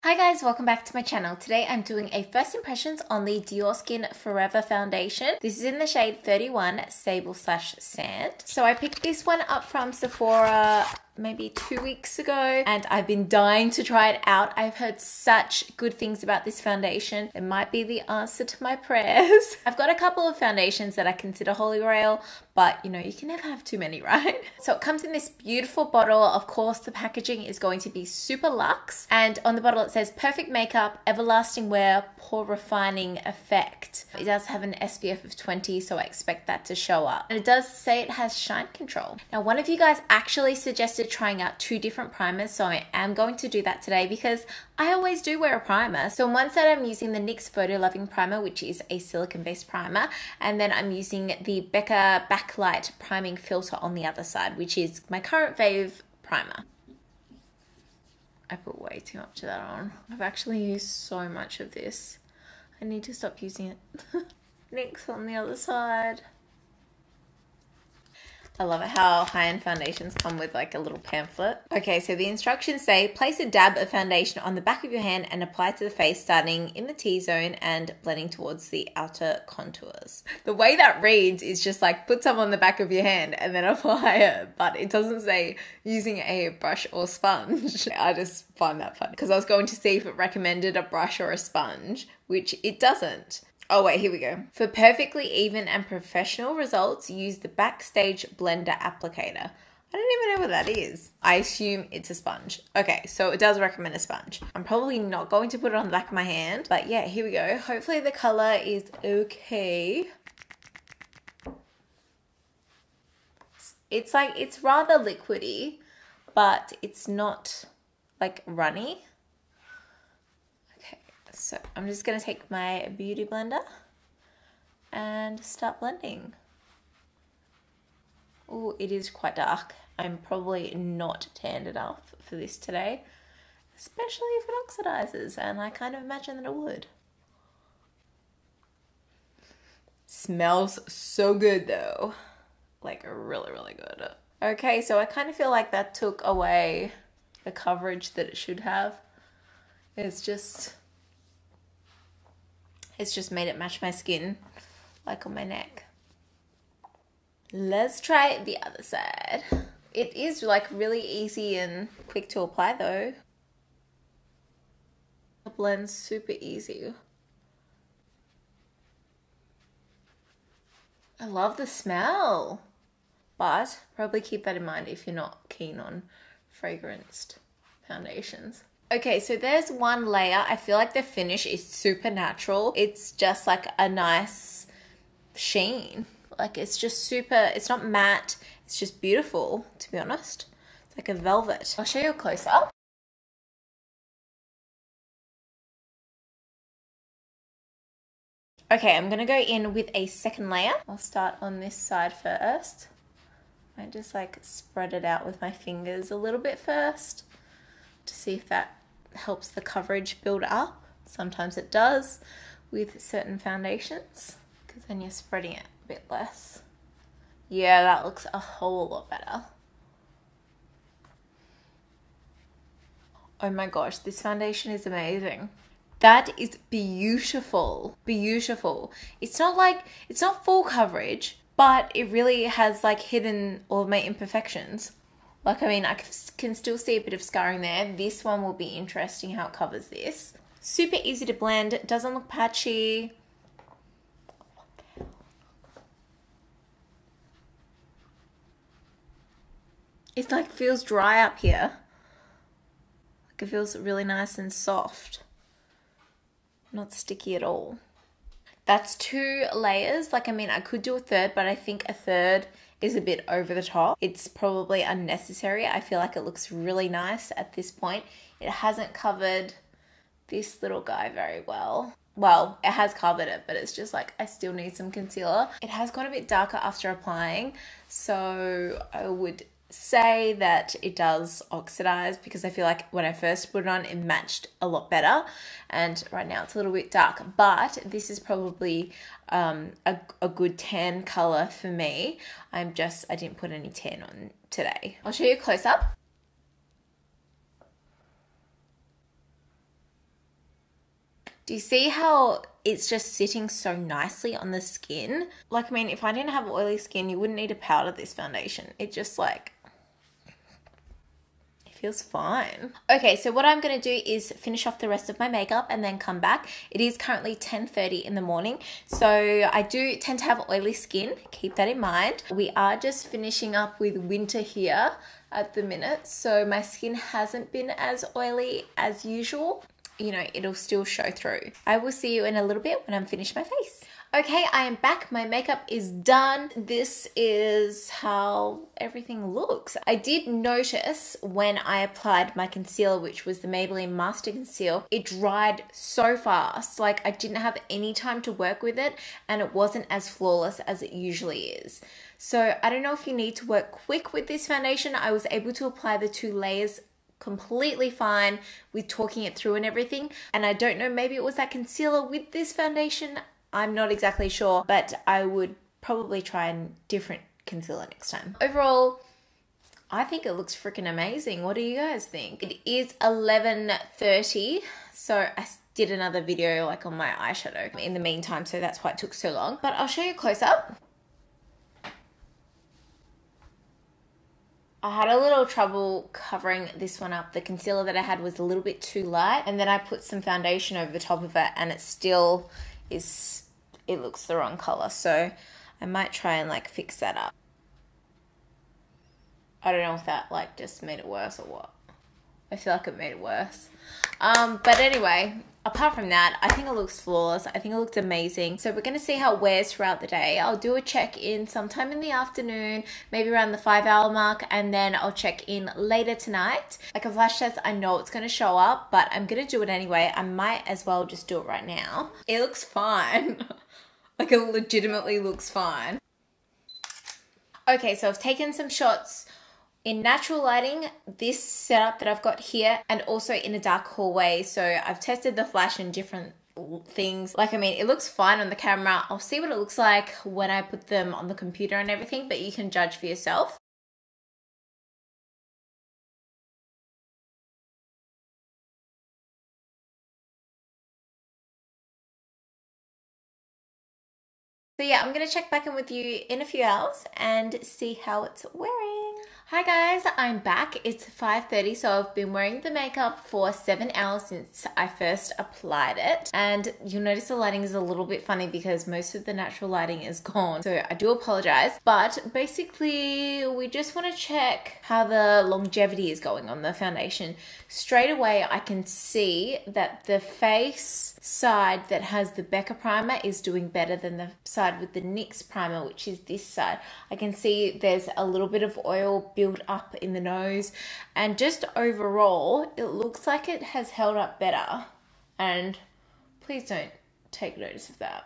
Hi guys, welcome back to my channel. Today I'm doing a first impressions on the Dior Skin Forever foundation. This is in the shade 31 Sable / Sand. So I picked this one up from Sephora maybe 2 weeks ago and I've been dying to try it out. I've heard such good things about this foundation. It might be the answer to my prayers. I've got a couple of foundations that I consider holy grail, but you know, you can never have too many, right? So it comes in this beautiful bottle. Of course, the packaging is going to be super luxe, and on the bottle it says perfect makeup, everlasting wear, pore refining effect. It does have an SPF of 20, so I expect that to show up. And it does say it has shine control. Now, one of you guys actually suggested trying out 2 different primers, so I am going to do that today because I always do wear a primer. So on one side I'm using the NYX Photo Loving Primer, which is a silicone-based primer, and then I'm using the Becca Backlight Priming Filter on the other side, which is my current fave primer. I put way too much of that on. I've actually used so much of this. I need to stop using it. NYX on the other side. I love it how high-end foundations come with like a little pamphlet. Okay, so the instructions say, place a dab of foundation on the back of your hand and apply to the face starting in the T-zone and blending towards the outer contours. The way that reads is just like put some on the back of your hand and then apply it, but it doesn't say using a brush or sponge. I just find that funny because I was going to see if it recommended a brush or a sponge, which it doesn't. Oh wait, here we go. For perfectly even and professional results, use the Backstage Blender Applicator. I don't even know what that is. I assume it's a sponge. Okay, so it does recommend a sponge. I'm probably not going to put it on the back of my hand, but yeah, here we go. Hopefully the color is okay. It's like, it's rather liquidy, but it's not like runny. So I'm just going to take my beauty blender and start blending. Oh, it is quite dark. I'm probably not tanned enough for this today, especially if it oxidizes, and I kind of imagine that it would. Smells so good though. Like really, really good. Okay, so I kind of feel like that took away the coverage that it should have. It's just made it match my skin, like on my neck. Let's try the other side. It is like really easy and quick to apply though. It blends super easy. I love the smell, but probably keep that in mind if you're not keen on fragranced foundations. Okay, so there's one layer. I feel like the finish is super natural. It's just like a nice sheen. Like it's just super, it's not matte. It's just beautiful, to be honest. It's like a velvet. I'll show you a close-up. Okay, I'm gonna go in with a second layer. I'll start on this side first. I just like spread it out with my fingers a little bit first to see if that helps the coverage build up. Sometimes it does with certain foundations because then you're spreading it a bit less. Yeah, that looks a whole lot better. Oh my gosh, this foundation is amazing. That is beautiful, beautiful. It's not full coverage, but it really has like hidden all of my imperfections. Like, I mean, I can still see a bit of scarring there. This one will be interesting how it covers this. Super easy to blend. It doesn't look patchy. It like feels dry up here. Like it feels really nice and soft. Not sticky at all. That's 2 layers. Like, I mean, I could do a third, but I think a third is a bit over the top. It's probably unnecessary. I feel like it looks really nice at this point. It hasn't covered this little guy very well. Well, it has covered it, but it's just like I still need some concealer. It has gone a bit darker after applying, so I would say that it does oxidize because I feel like when I first put it on, it matched a lot better, and right now it's a little bit dark, but this is probably a good tan color for me. I didn't put any tan on today. I'll show you a close-up. Do you see how it's just sitting so nicely on the skin? Like, I mean, if I didn't have oily skin, you wouldn't need to powder this foundation. It just like, it feels fine. Okay, so what I'm going to do is finish off the rest of my makeup and then come back. It is currently 10:30 in the morning, so I do tend to have oily skin. Keep that in mind. We are just finishing up with winter here at the minute, so my skin hasn't been as oily as usual. You know, it'll still show through. I will see you in a little bit when I'm finished my face. Okay, I am back. My makeup is done. This is how everything looks. I did notice when I applied my concealer, which was the Maybelline Master Conceal, it dried so fast. Like, I didn't have any time to work with it, and it wasn't as flawless as it usually is. So I don't know if you need to work quick with this foundation. I was able to apply the 2 layers completely fine with talking it through and everything. And I don't know, maybe it was that concealer with this foundation. I'm not exactly sure, but I would probably try a different concealer next time. Overall, I think it looks freaking amazing. What do you guys think? It is 11:30, so I did another video like on my eyeshadow in the meantime, so that's why it took so long. But I'll show you close up. I had a little trouble covering this one up. The concealer that I had was a little bit too light, and then I put some foundation over the top of it, and it still is, it looks the wrong color. So I might try and like fix that up. I don't know if that like just made it worse or what. I feel like it made it worse. But anyway, apart from that, I think it looks flawless. I think it looks amazing. So we're going to see how it wears throughout the day. I'll do a check-in sometime in the afternoon, maybe around the 5-hour mark, and then I'll check in later tonight. Like a flash test, I know it's going to show up, but I'm going to do it anyway. I might as well just do it right now. It looks fine. Like, it legitimately looks fine. Okay, so I've taken some shots in natural lighting, this setup that I've got here, and also in a dark hallway. So I've tested the flash in different things. Like, I mean, it looks fine on the camera. I'll see what it looks like when I put them on the computer and everything, but you can judge for yourself. So yeah, I'm going to check back in with you in a few hours and see how it's wearing. Hi guys, I'm back. It's 5:30, so I've been wearing the makeup for 7 hours since I first applied it. And you'll notice the lighting is a little bit funny because most of the natural lighting is gone. So I do apologize. But basically, we just want to check how the longevity is going on the foundation. Straight away, I can see that the face side that has the Becca primer is doing better than the side with the NYX primer, which is this side. I can see there's a little bit of oil build up in the nose, and just overall it looks like it has held up better. And please don't take notice of that.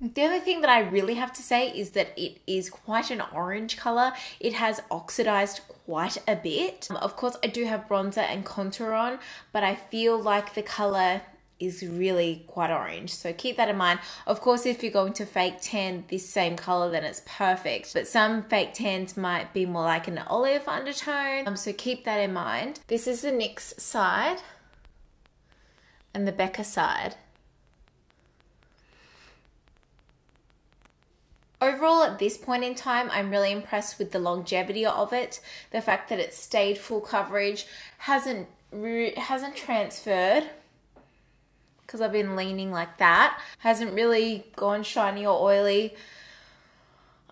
The other thing that I really have to say is that it is quite an orange color. It has oxidized quite a bit. Of course, I do have bronzer and contour on, but I feel like the color is really quite orange, so keep that in mind. Of course, if you're going to fake tan this same color, then it's perfect, but some fake tans might be more like an olive undertone, so keep that in mind. This is the NYX side and the Becca side. Overall, at this point in time, I'm really impressed with the longevity of it. The fact that it stayed full coverage, hasn't transferred, because I've been leaning like that, hasn't really gone shiny or oily.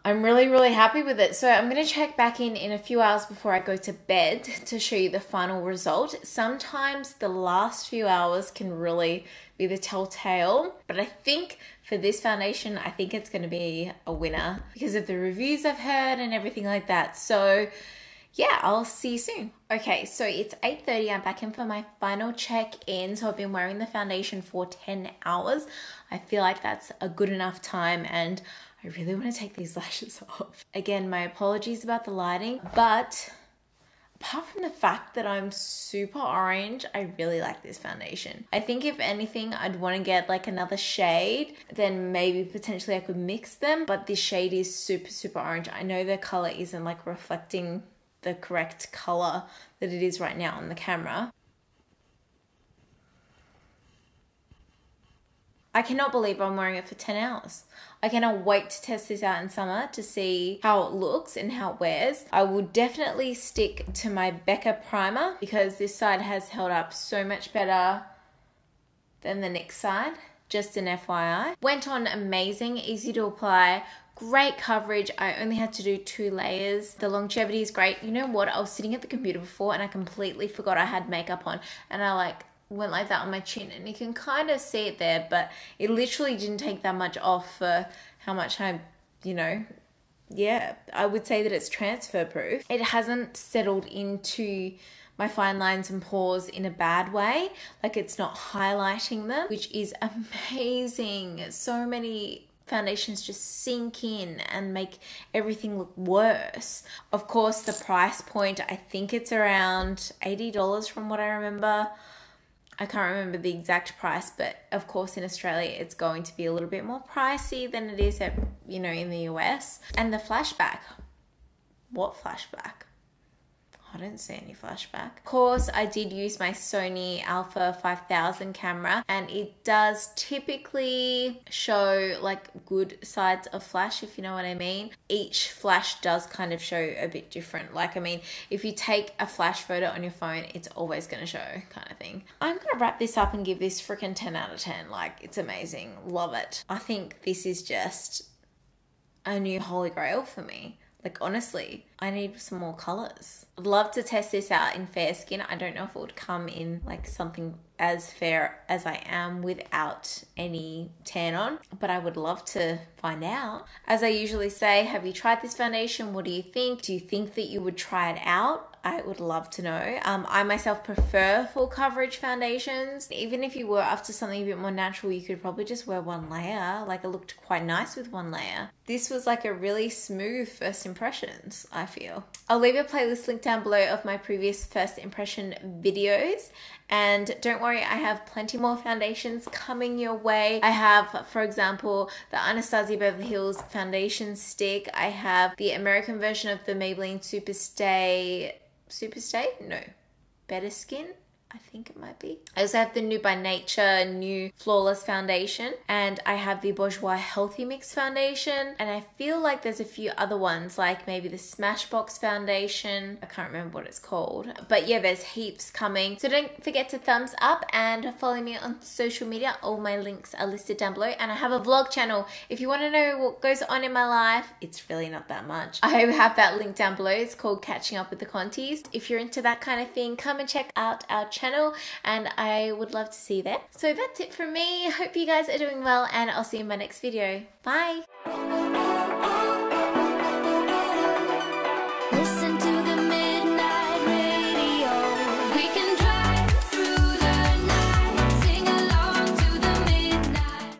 I'm really happy with it. So I'm going to check back in a few hours before I go to bed to show you the final result. Sometimes the last few hours can really be the telltale, but I think for this foundation, I think it's going to be a winner because of the reviews I've heard and everything like that. So yeah, I'll see you soon. Okay, so it's 8:30. I'm back in for my final check-in. So I've been wearing the foundation for 10 hours. I feel like that's a good enough time, and I really want to take these lashes off. Again, my apologies about the lighting, but apart from the fact that I'm super orange, I really like this foundation. I think if anything, I'd want to get like another shade, then maybe potentially I could mix them, but this shade is super orange. I know the color isn't like reflecting the correct color that it is right now on the camera. I cannot believe I'm wearing it for 10 hours. I cannot wait to test this out in summer to see how it looks and how it wears. I will definitely stick to my Becca primer because this side has held up so much better than the next side. Just an FYI. Went on amazing, easy to apply, great coverage. I only had to do 2 layers. The longevity is great. You know what? I was sitting at the computer before and I completely forgot I had makeup on, and I went like that on my chin, and you can kind of see it there, but it literally didn't take that much off for how much I, yeah, I would say that it's transfer proof. It hasn't settled into my fine lines and pores in a bad way. Like, it's not highlighting them, which is amazing. So many foundations just sink in and make everything look worse. Of course, the price point, I think it's around $80 from what I remember. I can't remember the exact price, but of course in Australia it's going to be a little bit more pricey than it is at, in the US. And the flashback. What flashback? I didn't see any flashback. Of course, I did use my Sony Alpha 5000 camera, and it does typically show like good sides of flash, if you know what I mean. Each flash does kind of show a bit different. If you take a flash photo on your phone, it's always going to show, kind of thing. I'm going to wrap this up and give this freaking 10 out of 10. It's amazing. Love it. I think this is just a new holy grail for me. Honestly, I need some more colors. I'd love to test this out in fair skin. I don't know if it would come in something as fair as I am without any tan on, but I would love to find out. As I usually say, have you tried this foundation? What do you think? Do you think that you would try it out? I would love to know. I myself prefer full coverage foundations. Even if you were after something a bit more natural, you could probably just wear one layer. It looked quite nice with one layer. This was a really smooth first impressions, I feel. I'll leave a playlist link down below of my previous first impression videos. And don't worry, I have plenty more foundations coming your way. I have, for example, the Anastasia Beverly Hills foundation stick. I have the American version of the Maybelline Superstay? No. Better Skin? I think it might be. I also have the New by Nature New Flawless Foundation, and I have the Bourjois Healthy Mix Foundation, and I feel like there's a few other ones, like maybe the Smashbox Foundation. I can't remember what it's called, but yeah, there's heaps coming. So don't forget to thumbs up and follow me on social media. All my links are listed down below, and I have a vlog channel. If you want to know what goes on in my life, it's really not that much. I have that link down below. It's called Catching Up with the Contis. If you're into that kind of thing, come and check out our channel, and I would love to see you there. So that's it from me. Hope you guys are doing well, and I'll see you in my next video. Bye. Listen.